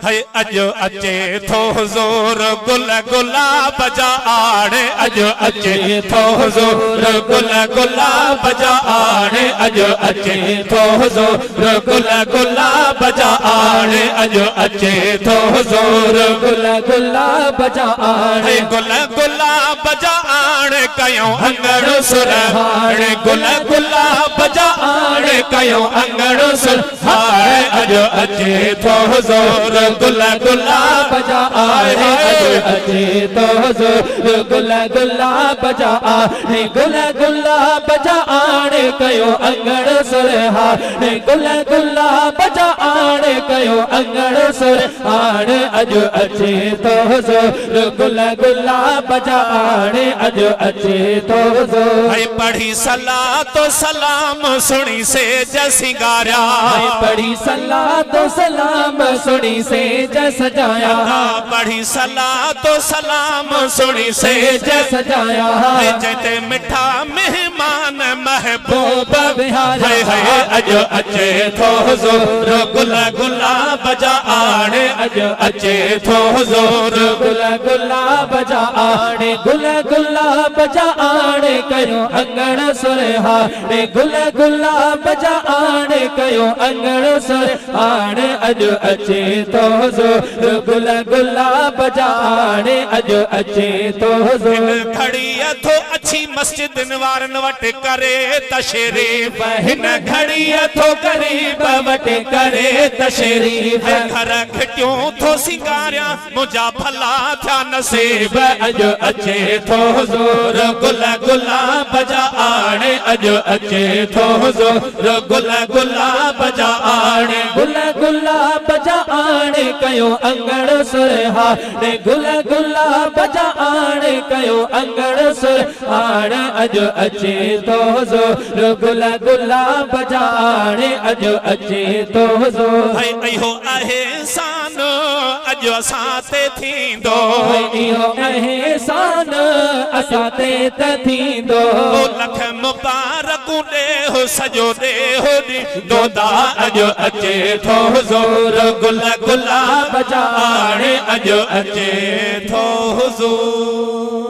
है अजो अचे थो हुज़ूर गुल गुलाब जा आणे अजो अचे थो हुज़ूर गुल गुलाब जा आणे अजो अचे थो हुज़ूर गुल गुलाब जा आणे अजो अचे थो हुज़ूर गुल गुलाब जा आणे गुल गुलाब जा आणे कयो अंगण सुरहाणे गुल गुलाब जा आणे कयो अंगण सुरहाणे अजो अचे थो हुज़ूर गुल गुलाब जा आणे अजो अचे थो हुज़ूर गुल गुलाब जा आणे गुल गुलाब जा आणे कयो अंगण सुरहाणे गुल गुलाब जा आणे कयो अंगण सुरहाणे अजो अचे थो हुज़ूर गुल गुलाब जा आणे अजो अचे थो हुज़ूर है पढ़ी सलाह तो सलाम सुनी से जसिंगारा पढ़ी सलाह तो सलाम सुनी से सजाया पढ़ी सलाह तो सलाम सुनी से सजाया जते मिठा मेहमान महबूब बिहारा है अजो अचे थो हुज़ूर गुल गुलाब जा आणे अजो अचे थो हुज़ूर गुल गुलाब जा आणे गुल गुलाब जा आणे कयो अंगण सुरहाणे गुल गुलाब जा आणे कयो अंगण सुरहाणे अजो अचे थो हुज़ूर गुल गुलाब जा आणे अजो अचे थो हुज़ूर घड़ी थो अच्छी मस्जिद वारन वट करे तशरीफ हिन घड़ी थो गरीब वट करे तशरीफ घर खटियो थो सिंगारिया मुझा भला था नसीब अजो अचे थो हुज़ूर गुल गुलाब जा आणे अजो अचे थो हुज़ूर गुल गुलाब जा आणे गुल गुलाब जा आणे कयो अंगण सुरहाणे गुल गुलाब जा आणे कयो अंगण सुरहाणे अजो अचे थो हुज़ूर गुल गुलाब जा आणे अजो अचे थो हुज़ूर है इहो अहसान अजो असां ते थींदो इहो अहसान असां ते त थींदो लख मुबारकूं ॾे हो सॼो ॾे हो ॾींदो दा अजो अचे थो हुज़ूर गुल गुलाब जा आणे अजो अचे थो हुज़ूर।